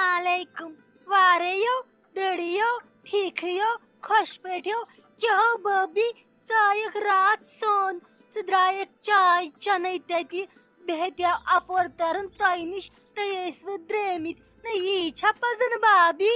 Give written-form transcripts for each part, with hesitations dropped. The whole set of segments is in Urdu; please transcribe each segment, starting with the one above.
علیکم واریو دڑیو ٹھیکھیو خوش پٹھیو کیا بابی سایک رات سون ژٕ چائے چنے تتی بہتیا اپور ترن تۄہہِ نِش تُہۍ ٲسوٕ درٛٲمٕتۍ نہ یی چھا پزن بابی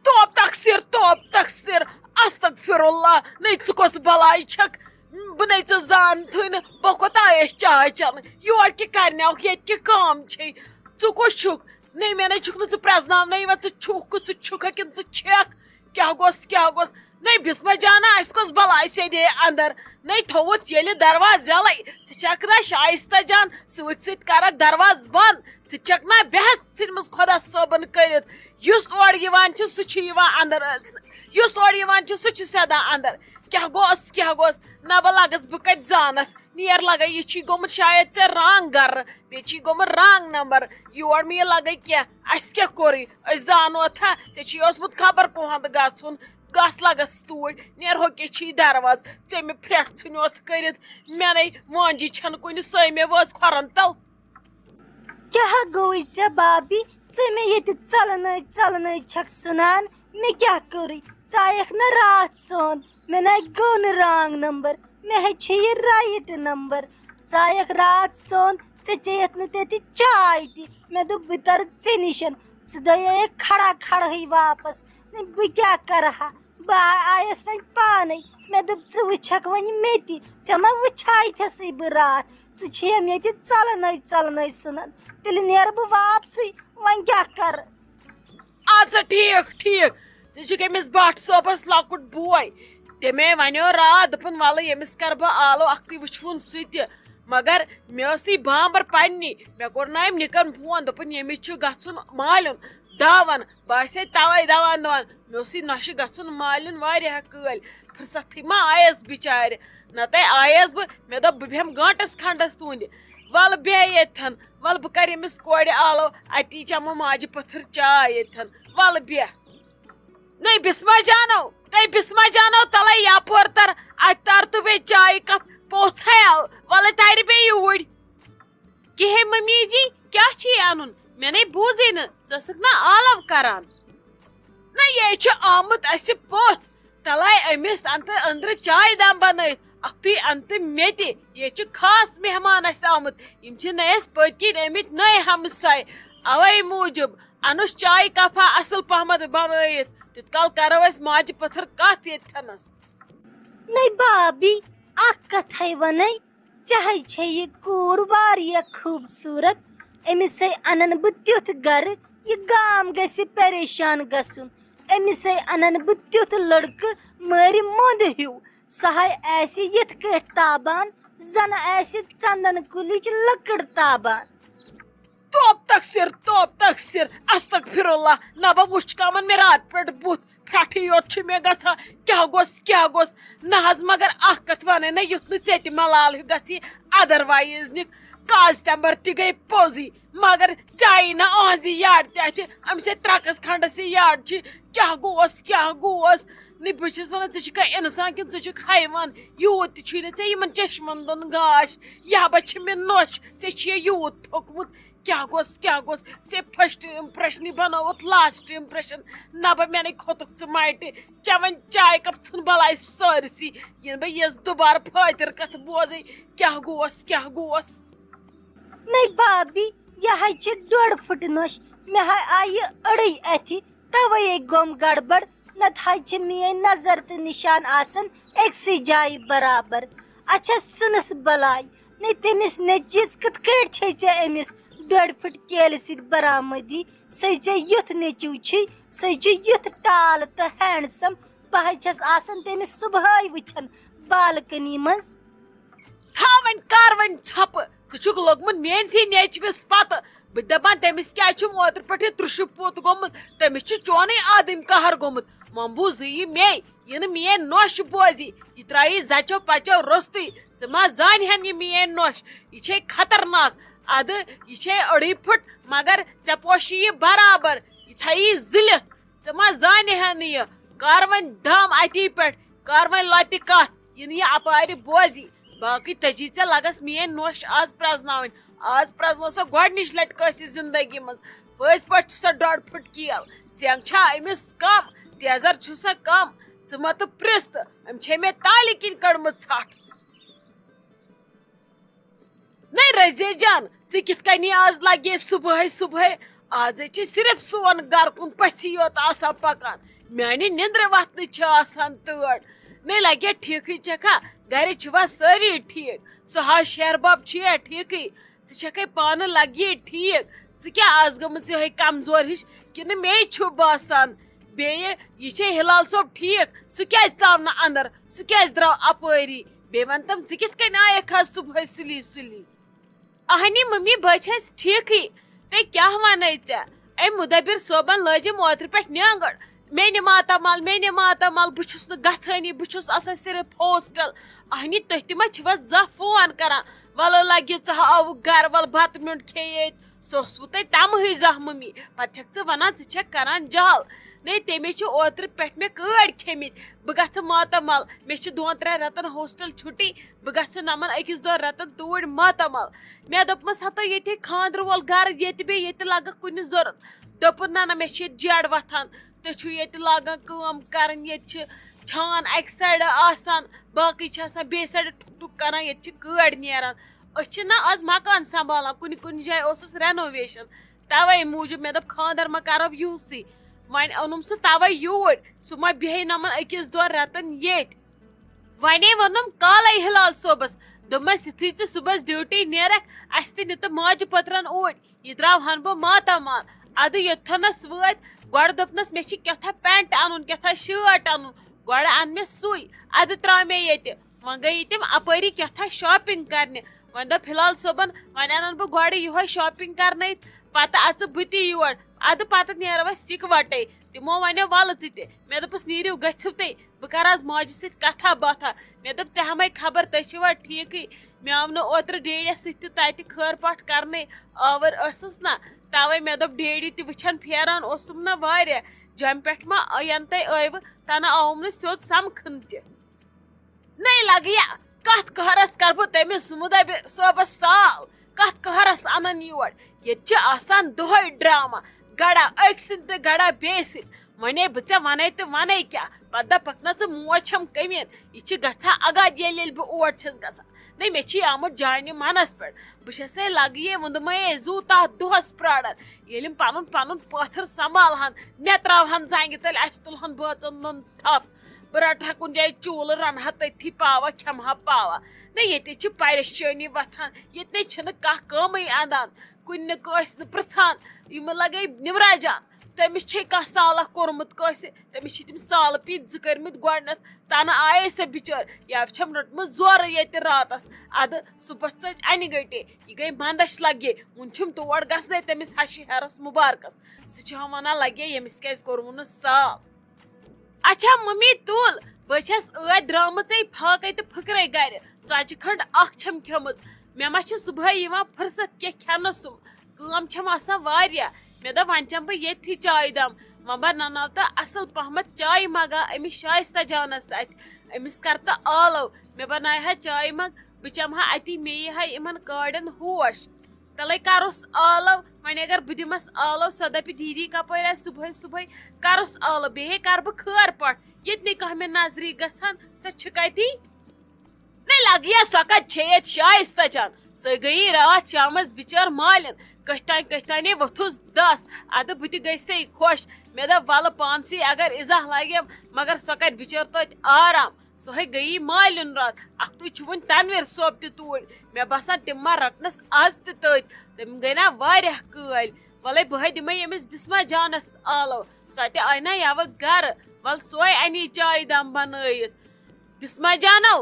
توپ تقصیر استغفر اللہ نئی ژٕ کۄس بلاے چھکھ بہٕ نَے ژٕ زانتھٕے نہٕ بہٕ کوٚت آیس چاے چٮ۪نہٕ یورٕ کہِ کرنیٛاوکھ ییٚتہِ کہِ کٲم چھے ژٕ کُس چھُکھ نَے مےٚ نَے چھُکھ نہٕ ژٕ پرٛزناونَے یِوان ژٕ چھُکھ ژٕ چھُکھا کِنہٕ ژٕ چھکھ کیٛاہ گوٚژھ نَے بِسما جانا اَسہِ کۄس بلاے سیٚدے اندر نَے تھوٚوُتھ ییٚلہِ دروازٕ یَلَے ژٕ چھکھ نا شایستہ جان سۭتۍ سۭتۍ کرکھ دروازٕ بنٛد ژٕ چھکھ نا بےٚحٮ۪س ژھٕنمٕژ خۄدا صٲبن کٔرِتھ یُس اورٕ یِوان چھُ سُہ چھُ یِوان اندر اژنہٕ یُس اورٕ یِوان چھُ سُہ چھُ سیدان اندر کیٛاہ گوٚژھ نہ بہٕ لگس بہٕ کتہِ زانتھ نیر لگے یہِ چھی گوٚمُت شاید ژےٚ رانگ گرٕ بیٚیہِ چھی گوٚمُت رانگ نمبر یور مےٚ یہِ لگے کینٛہہ اَسہِ کیٛاہ کوٚرُے أسۍ زانوتھا ژےٚ چھی اوسمُت خبر کُہنٛد گژھُن گژھ لگس توٗرۍ نیر ہوکے چھی دروازٕ ژےٚ مےٚ پھرٛٹھ ژھٕنوتھ کٔرِتھ مےٚ نَے وٲنجی چھنہٕ کُنہِ سۄے مےٚ وٲژ کھۄرن تل کیٛاہ گوٚوُے ژےٚ بابی ژٕ مےٚ ییٚتہِ ژلنٲے چھکھ سُنان مےٚ کیٛاہ کوٚرُے ژٕ آیکھ نا راتھ سون مےٚ نَے گوٚو نہٕ رانگ نمبر مےٚ ہے چھِ یہِ رایٹ نمبر ژٕ آیکھ راتھ سون ژےٚ چیٚیَتھ نہٕ تَتہِ چاے تہِ مےٚ دوٚپ بہٕ ترٕ ژےٚ نِش ژٕ دٔییکھ کھڑہٕے واپس بہٕ کیٛاہ کرٕ ہا بہٕ آیس وۄنۍ پانے مےٚ دوٚپ ژٕ وٕچھکھ وۄنۍ مےٚ تہِ ژےٚ ما وٕچھایتھسٕے بہٕ راتھ ژٕ چھیم ییٚتہِ ژلنٲے سُنان تیٚلہِ نیرٕ بہٕ واپسٕے وۄنۍ کیٛاہ کرٕ اَدٕ ٹھیٖک ژٕ چھُکھ أمِس بٹ صٲبس لۄکُٹ بوے تٔمے وَنیو راتھ دوٚپُن وَلہٕ ییٚمِس کرٕ بہٕ آلو اکھتُے وٕچھوُن سُہ تہِ مگر مےٚ ٲسٕے بامبر پننی مےٚ کوٚر نا أمۍ نِکن فون دوٚپُن ییٚمِس چھُ گژھُن مالیُن داون بہٕ آسے توے دوان مےٚ اوسُے نۄشہِ گژھُن مالیُن واریاہ کٲلۍ فرستھٕے ما آیس بِچارِ نتہٕ آیس بہٕ مےٚ دوٚپ بہٕ بیٚہمہٕ گٲنٛٹس کھنڈس تُہنٛدِ وَلہٕ بیٚہہ ییٚتھن وَلہٕ بہٕ کرٕ أمِس کورِ آلو اتی چٮ۪مو ماجہِ پٔتھٕر چاے ییٚتھن وَلہٕ بیٚہہ نَے بِسما جانو تلے یپور تر اتہِ تر تہٕ بیٚیہِ چایہِ کپ پوژھے آو وَلہٕ ترِ بیٚیہِ یوٗرۍ کِہے ممی جی کیٛاہ چھُے اَنُن مےٚ نَے بوٗزٕے نہٕ ژٕ ٲسٕکھ نا آلو کران نہ یے چھُ آمُت اَسہِ پوٚژھ تلے أمِس اَنتہٕ أنٛدرٕ چایہِ دام بنٲیِتھ اکھتُے اَنتہٕ مےٚ تہِ ییٚتہِ چھُ خاص مہمان اَسہِ آمُت یِم چھِ نَے اَسہِ پٔتۍ کِنۍ آمٕتۍ نٔے ہمساے اوے موٗجوٗب اَنُس چایہِ کپا اصل پہمتھ بنٲیِتھ تیُت کال کرو أسۍ ماجہِ پٔتھٕر کتھ ییٚتھنس نَے بابی اکھ کتھے ونے ژےٚ ہے چھے یہِ کوٗر واریاہ خوٗبصوٗرت أمِسے انن بہٕ تیُتھ گرٕ یہِ گام گژھِ پریشان گژھُن أمِسے انن بہٕ تیُتھ لڑکہٕ مٲرِ موٚنٛد ہیوٗ سۄ ہے آسہِ یِتھ کٲٹھۍ تابان زن آسہِ ژندن کُلِچ لٔکٕر تابان توپ تقصیر استغفر اللہ نہ بہٕ وٕچھ کامن مےٚ راتہٕ پٮ۪ٹھ بُتھ پھرٛٹھٕے یوت چھُ مےٚ گژھان کیٛاہ گوٚژھ نہ حظ مگر اکھ کتھ ونے نہ یُتھ نہٕ ژےٚ تہِ ملال گژھی ادروایز نِکھ کازتمبر تہِ گٔے پوٚزٕے مگر ژےٚ نہ أہنٛزِ یارِ تہِ اتھِ أمِس ہے ترکس کھنڈس یہِ یارِ چھِ کیٛاہ گوٚوس نہ بہٕ چھس ونان ژٕ چھُکھا انسان کِنہٕ ژٕ چھُکھ حیوان یوٗت تہِ چھُے نہٕ ژےٚ یِمن چشمن دۄن گاش یبا چھِ مےٚ نۄش ژےٚ چھُے یوٗت تھوٚکمُت کیٛاہ گوٚژھ ژےٚ فسٹ امپریشنٕے بنووُتھ لاسٹ امپریشن نہ بہٕ مےٚ نَے کھوٚتُکھ ژٕ مٹہِ چےٚ وۄنۍ چاے کپ ژھٕن بلاے سٲرسٕے یِنہٕ بہٕ یژھ دُبارٕ فٲطر کتھ بوزے کیٛاہ گوٚوس نَے بابی یہِ ہے چھِ 1.5 فُٹ نۄش مےٚ ہے آیہِ أڑٕے اَتھِ توے گوٚم گڑبڑ نتہٕ حظ چھِ میٲنۍ نظر تہٕ نِشان آسان أکسٕے جایہِ برابر اچھا سُنس بلاے نَے تٔمِس نیٚچوِس کِتھ کٲٹھۍ چھے ژےٚ أمِس 1.5 فُٹ کیلہِ سۭتۍ برآمدی سُے ژےٚ یُتھ نیٚچوٗ چھُے سُے چھُ یُتھ ٹال تہٕ ہینڈسم بہٕ حظ چھس آسان تٔمِس صبحٲے وٕچھان بالکنی منٛز تھاو وۄنۍ کر وۄنۍ ژھۄپہٕ ژٕ چھُکھ لوٚگمُت میٲنسٕے نیٚچوِس پتہٕ بہٕ دپان تٔمِس کیٛازِ چھُم اوترٕ پٮ۪ٹھ یہِ ترٛشہِ پوٚت گوٚمُت تٔمِس چھُ چونٕے آدٕمۍ قہر گوٚمُت ممبوٗزٕے یہِ مے یِنہٕ میٲنۍ نۄش بوزِ یہِ ترٛایی زچو پچو روٚستُے ژٕ ما زانہِ ہن یہِ میٲنۍ نۄش یہِ چھے خطرناک ادٕ یہِ چھے 2.5 فُٹ مگر ژےٚ پوشی یہِ برابر یہِ تھایی زٕلِتھ ژٕ ما زانہِ ہن نہٕ یہِ کر وۄنۍ دم اتی پٮ۪ٹھ کر وۄنۍ لۄتہِ کتھ یِنہٕ یہِ اپارِ بوزِ باقٕے تجی ژےٚ لگس میٲنۍ نۄش آز پرٛزناوٕنۍ آز پرٛزنٲو سۄ گۄڈنِچ لٹہِ کٲنٛسہِ زندگی منٛز پٔزۍ پٲٹھۍ چھِ سۄ 1.5 پھٕٹ کیل ژٮ۪نٛگ چھا أمِس کم تیزر چھُ سا کم ژٕ مہ تہٕ پرٛژھ تہٕ أمۍ چھے مےٚ تالہِ کِنۍ کٔڑمٕژ ژھٹھ نَے رٔزے جان ژٕ کِتھ کٔنی آز لگے صبحٲے صبحٲے آزے چھِ صرف سون گرٕ کُن پٔژھی یوت آسان پکان میانہِ نِندرِ وتھنہٕ چھِ آسان تٲڑ نَے لگے ٹھیٖکھٕے چھکھا گرِ چھِوا سٲری ٹھیٖک سُہ شہرباب چھُیا ٹھیٖکھٕے ژٕ چھکھے پانہٕ لگیے ٹھیٖک ژٕ کیٛاہ آز گٔمٕژ یِہوے کمزور ہِش کِنہٕ مے چھُ باسان بیٚیہِ یہِ چھے ہلال صٲب ٹھیٖک سُہ کیٛازِ ژاو نہٕ اندر سُہ کیٛازِ درٛاو اپٲری بیٚیہِ ون تم ژٕ کِتھ کٔنۍ آیکھ آز صبحٲے سُلی سُلی اہنی ممی بہٕ چھس ٹھیٖکھٕے تے کیٛاہ ونے ژےٚ أمۍ مُدبر صٲبن لٲجِم اوترٕ پٮ۪ٹھ نینٛگٕڑ مے نہِ ماتامال بہٕ چھُس نہٕ گژھٲنی بہٕ چھُس آسان صرف ہوسٹل اہنی تُہۍ تہِ ما چھِوا زانٛہہ فون کران ولہٕ لگہِ ژٕ آوُکھ گرٕ ول بتہٕ میوٚنڈ کھیٚیہِ ییٚتہِ سُہ اوسوٕ تۄہہِ تمہٕے زانٛہہ ممی پتہٕ چھکھ ژٕ ونان ژٕ چھکھ کران جال نَے تٔمۍ چھِ اوترٕ پٮ۪ٹھ مےٚ کٲڑۍ کھیٚمٕتۍ بہٕ گژھٕ ماتامال مےٚ چھِ 2-3 رٮ۪تن ہوسٹل چھُٹی بہٕ گژھٕ نمن 1-2 رٮ۪تن توٗرۍ ماتامال مےٚ دوٚپمس ہتا ییٚتہِ خاندرٕ وول گرٕ ییٚتہِ بیٚیہِ ییٚتہِ لگکھ کُنہِ ضوٚرتھ دوٚپُن نہ مےٚ چھِ ییٚتہِ جیڈ وتھان تُہۍ چھِو ییٚتہِ لاگان کٲم کرٕنۍ ییٚتہِ چھِ چھان اکہِ سایڈٕ آسان باقٕے چھِ آسان بیٚیہِ سایڈٕ ٹھُک ٹھُک کران ییٚتہِ چھِ کٲڑۍ نیران أسۍ چھِ نہ آز مکان سنبھالان کُنہِ جایہِ اوسُس رینوویشن توے موٗجوٗب مےٚ دوٚپ خاندر ما کرو یِہُسٕے وۄنۍ اوٚنُم سُہ توے یوٗرۍ سُہ ما بیٚہہِ نمن 1-2 رٮ۪تن ییٚتہِ وۄنۍ ووٚنُم کالے ہلال صٲبس دوٚپمس یُتھُے ژٕ صبحس ڈیوٹی نیرکھ اسہِ تہِ نہِ تہٕ ماجہِ پٔترن اوٗرۍ یہِ درٛاوہن بہٕ ماتامال ادٕ یوٚتتھنس وٲتۍ گۄڈٕ دوٚپنس مےٚ چھِ کیٛاہ پینٹ انُن کیٛاہ شٲٹ انُن گۄڈٕ ان مےٚ سُے ادٕ ترٛاو مےٚ ییٚتہِ وۄنۍ گٔیہِ تِم اپٲری کیٛاہ شاپنگ کرنہِ وۄنۍ دوٚپ ہلال صٲبن وۄنۍ انن بہٕ گۄڈٕ یِہوے شاپنگ کرنٲیِتھ پتہٕ اژٕ بہٕ تہِ یور ادٕ پتہٕ نیرو أسۍ یِکوٹے تِمو ونیو ولہٕ ژٕ تہِ مےٚ دوٚپُس نیٖرِو گٔژھِو تُہۍ بہٕ کرٕ آز ماجہِ سۭتۍ کتھا باتھا مےٚ دوٚپ ژےٚ ہمے خبر تُہۍ چھِوا ٹھیٖکھٕے مےٚ آو نہٕ اوترٕ ڈیڈیس سۭتۍ تہِ تتہِ خٲر پاٹھ کرنٕے آوٕر ٲسٕس نا توے مےٚ دوٚپ ڈیڈی تہِ وٕچھن پھیران اوسُم نا واریاہ جۄمہِ پٮ۪ٹھ ما ینہٕ تۄہہِ ٲیوٕ تنہٕ آوُم نہٕ سیوٚد سمکھن تہِ نَے لگیا کتھ کٔہرس کرٕ بہٕ تٔمِس مُدبر صٲبس سال کتھ کٔہرس انن یور ییٚتہِ چھِ آسان دۄہے ڈراما گڑا أکۍ سٕنٛدۍ تہٕ گڑا بیٚیہِ سٕنٛدۍ ونے بہٕ ژےٚ ونے تہٕ ونے کیٛاہ پتہٕ دپکھ نا ژٕ موج چھم کٔمیٖن یہِ چھِ گژھان اگاد ییٚلہِ بہٕ اور چھس گژھان نَے مےٚ چھِ آمُت جانہِ منس پٮ۪ٹھ بہٕ چھسے لگیے وُندمے زوٗ تتھ دۄہس پراران ییٚلہِ یِم پنُن پٲتھٕر سنبھالہن مےٚ تراوہن زنگہِ تلہِ اسہِ تُلہن بٲژن نُن تھپھ بہٕ رٹہٕ ہا کُنہِ جایہِ چوٗلہٕ رنہٕ ہا تٔتھی پاوا کھٮ۪مہٕ ہا پاوا نَے ییٚتہِ چھِ پریشٲنی وتھان ییٚتہِ نَے چھِنہٕ کانٛہہ کٲمٕے انٛدان کُنہِ نہٕ کٲنٛسہِ نہٕ پرژھان یِمہٕ لگے نِورا جان تٔمِس چھے کانٛہہ سالہ کوٚرمُت کٲنٛسہِ تٔمِس چھِ تِم سالہٕ پیٖنٛتۍ 2 کٔرمٕتۍ گۄڈٕنیتھ تنہٕ آیے سۄ بِچٲر یا چھم رٔٹمٕژ زورٕ ییٚتہِ راتس ادٕ صبحس ژٔج انہِ گٔٹے یہِ گٔے بندش لگے وُنہِ چھُم تور گژھنَے تٔمِس ہشہِ ہیرس مُبارکس ژٕ چھَہم ونان لگے ییٚمِس کیازِ کوٚرمُت نہٕ سال اچھا ممی تُل بہٕ چھس ٲدۍ درٛامٕژے پھاکے تہٕ پھٕکرے گرِ ژۄچہِ کھنڈ اکھ چھم کھیٚمٕژ مےٚ ما چھِ صبحٲے یِوان فرست کینٛہہ کھٮ۪نہٕ سُم کٲم چھم آسان واریاہ مےٚ دوٚپ وۄنۍ چٮ۪مہٕ بہٕ ییٚتھی چایہِ دام وۄنۍ بناوناو تہٕ اصل پہمتھ چایہِ مگا أمِس شایستہ جانس اتھِ أمِس کر تہٕ آلو مےٚ بنایہِ ہا چایہِ مگ بہٕ چٮ۪مہٕ ہا اتی مے یی ہا یِمن کاڑٮ۪ن ہوش تلے کرُس آلو وۄنۍ اگر بہٕ دِمس آلو سۄ دپہِ دیٖدی کپٲرۍ آسہِ صبحٲے صبحٲے کرُس آلو بیٚیہِ کرٕ بہٕ خٲر پاٹھ ییٚتہِ نہٕ کانٛہہ مےٚ نظری گژھان سۄ چھِ کتی نَے لگیا سۄ کتہِ چھے ییٚتہِ شایستہ جان سۄ گٔیی راتھ شامس بِچٲر مالِن کٔتھۍ تانۍ ووٚتھُس دس ادٕ بہٕ تہِ گٔیسے خۄش مےٚ دوٚپ ولہٕ پانسٕے اگر اِزاہ لگیم مگر سۄ کرِ بِچٲر توتہِ آرام سۄے گٔیی مالِن راتھ اکھتُے چھُ وُنہِ تنویر صٲب تہِ توٗرۍ مےٚ باسان تِم ما رٹنس آز تہِ تٔتۍ تِم گٔے نا واریاہ قٲلۍ ولے بہے دِمے ییٚمِس بسما جانس آلو سۄ تہِ آیہِ نا یوٕ گرٕ ول سۄے اَنی چایہِ دام بنٲیِتھ بسما جانو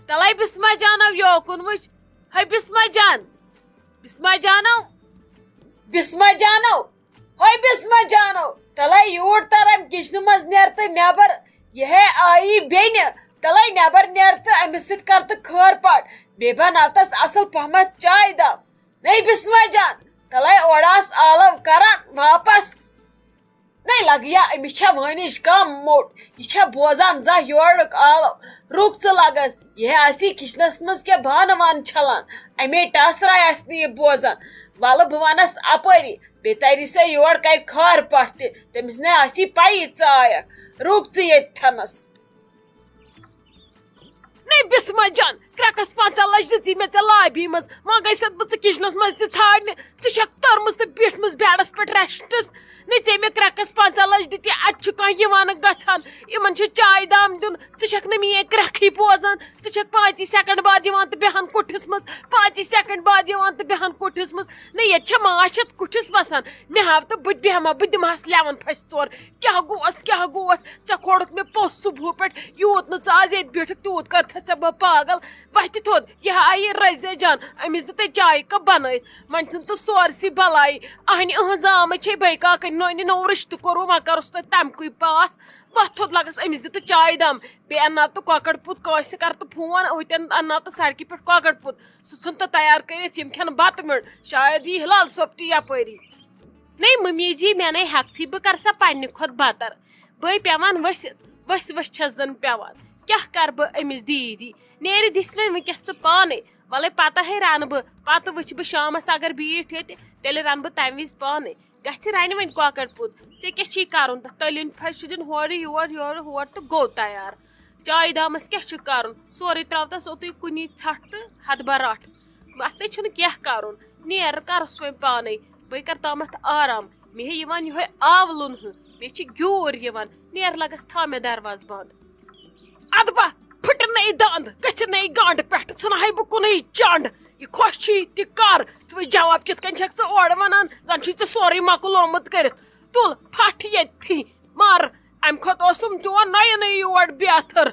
تلے بسما جانو یوکُن وٕچھ ہے بسما جانو بسما جانو ہے بسما جانو تلے یوٗر تر امہِ کچنہٕ منٛز نیر تہٕ نٮ۪بر یہِ ہے آیی بیٚنہِ تلے نٮ۪بر نیر تہٕ أمِس سۭتۍ کر تہٕ خٲر پاٹھ بیٚیہِ بناو تس اصل پہمتھ چایہِ دام نَے بسما جان تلے اورٕ آس آلو کران واپس نَے لگیا أمِس چھا وٲنِج کم موٚٹ یہِ چھا بوزان زانٛہہ یورُک آلو رُک ژٕ لگس یہِ آسی کچنس منٛز کیٚنٛہہ بانہٕ وانہٕ چھلان امے ٹاسراے آسہِ نہٕ یہِ بوزان ولہٕ بہٕ ونس اپٲری بیٚیہِ تَری سۄ یورٕ کَرِ کھار پَٹھ تہِ تٔمِس نَے آسی پَیی ژایَکھ رُک ژٕ ییٚتھَنَس نَے بِسما جان کرٛٮ۪کَس 15 لَچھ دِژی مےٚ ژےٚ لابی منٛز وۄنۍ گٔژھتھ بہٕ ژٕ کِچنَس منٛز تہِ ژھانٛڈنہِ ژٕ چھَکھ تٔرمٕژ تہٕ بیٖٹھمٕژ بیڈَس پٮ۪ٹھ رٮ۪سٹَس نَے ژےٚ مےٚ کرٛٮ۪کَس 15 لَچھ دِتہِ اَتہِ چھُ کانٛہہ یِوان گژھان یِمَن چھُ چاے دام دیُن ژٕ چھَکھ نہٕ میٛٲنۍ کرٛٮ۪کھٕے بوزان ژٕ چھَکھ 5 سٮ۪کَنٛڈ بعد یِوان تہٕ بیٚہان کُٹھِس منٛز 5 سٮ۪کَنٛڈ بعد یِوان تہٕ بیٚہان کُٹھِس منٛز نَے ییٚتہِ چھےٚ ماچھ یَتھ کُٹھِس وَسان مےٚ ہاو تہٕ بہٕ تہِ بیٚہمہٕ بہٕ دِمہَس 11 پھَچہِ ژور کیٛاہ گوس ژےٚ کھورُتھ مےٚ پوٚژھ صُبحہٕ پٮ۪ٹھ یوٗت نہٕ ژٕ آز ییٚتہِ بیٖٹھٕکھ تیوٗت کَرتھَے ژےٚ بہٕ پاگل وَتھِ تھوٚد یہِ آیہِ رٔزے جان أمِس دِتَے چایہِ کَپ بَنٲیِتھ وۄنۍ ژھٕن تہٕ سورسٕے بَلایی اَہنہِ أہٕنٛز آمٕژ چھے بیٚیہِ کاکَنۍ نوٚنہِ نوٚو رِشتہٕ کوٚروٕ وۄنۍ کَروس تۄہہِ تَمکُے پاس وَتھ تھوٚد لَگَس أمِس دِتہٕ چایہِ دام بیٚیہِ اَنناو تہٕ کۄکَر پوٗت کٲنٛسہِ کَرٕ تہٕ فون ہُتٮ۪ن اَنناو تہٕ سڑکہِ پٮ۪ٹھ کۄکَر پوٗت سُہ ژھُن تہٕ تیار کٔرِتھ یِم کھٮ۪نہٕ بَتہٕ میوٚنٛڈ شاید یی ہلال صٲب تہِ یَپٲری نَے مٔمی جی مےٚ نَے ہٮ۪کتھٕے بہٕ کَرٕ سا پنٛنہِ کھۄتہٕ بَتر بٔے پٮ۪وان ؤسِتھ ؤسۍ چھَس زَن پٮ۪وان کیٛاہ کَرٕ بہٕ أمِس دیٖدی نیرِ دِس وۄنۍ وٕنۍکٮ۪س ژٕ پانَے وَلَے پَتہٕ ہے رَنہٕ بہٕ پَتہٕ وٕچھِ بہٕ شامَس اگر بیٖٹھ ییٚتہِ تیٚلہِ رَنہٕ بہٕ تَمہِ وِزِ پانَے گژھِ رَنہِ وۄنۍ کۄکَر پوٗت ژےٚ کیٛاہ چھی کَرُن تَتھ تٔلیُن پھَش چھُ دیُن ہورٕ یورٕ ہورٕ تہٕ گوٚو تیار چایہِ دامَس کیٛاہ چھُ کَرُن سورُے ترٛاو تَس اوٚتُے کُنی ژھٹھ تہٕ ہَتہٕ رَٹھ اَتھَے چھُنہٕ کیٛاہ کَرُن نیرٕ کَرُس وۄنۍ پانَے بٔے کَرٕ تامَتھ آرام مےٚ ہے یِوان یِہوٚے آولُن ہیوٗ بیٚیہِ چھِ گیوٗر یِوان نیرٕ لَگَس تھاو مےٚ دَرواز بنٛد اَدٕ با پھٕٹہِ نَے دَنٛد گٔژھِتھ نَے گانٛٹہٕ پٮ۪ٹھٕ ژھٕنہَے بہٕ کُنُے چنٛڈ یہِ خۄش چھی تہِ کَر ژٕ وٕچھ جواب کِتھ کٔنۍ چھَکھ ژٕ اورٕ وَنان زَن چھُے ژےٚ سورُے مۄکلومُت کٔرِتھ تُل پھَٹھ ییٚتھی مَر اَمہِ کھۄتہٕ اوسُم چون نَیہِ نَیہِ یور بیتھٕر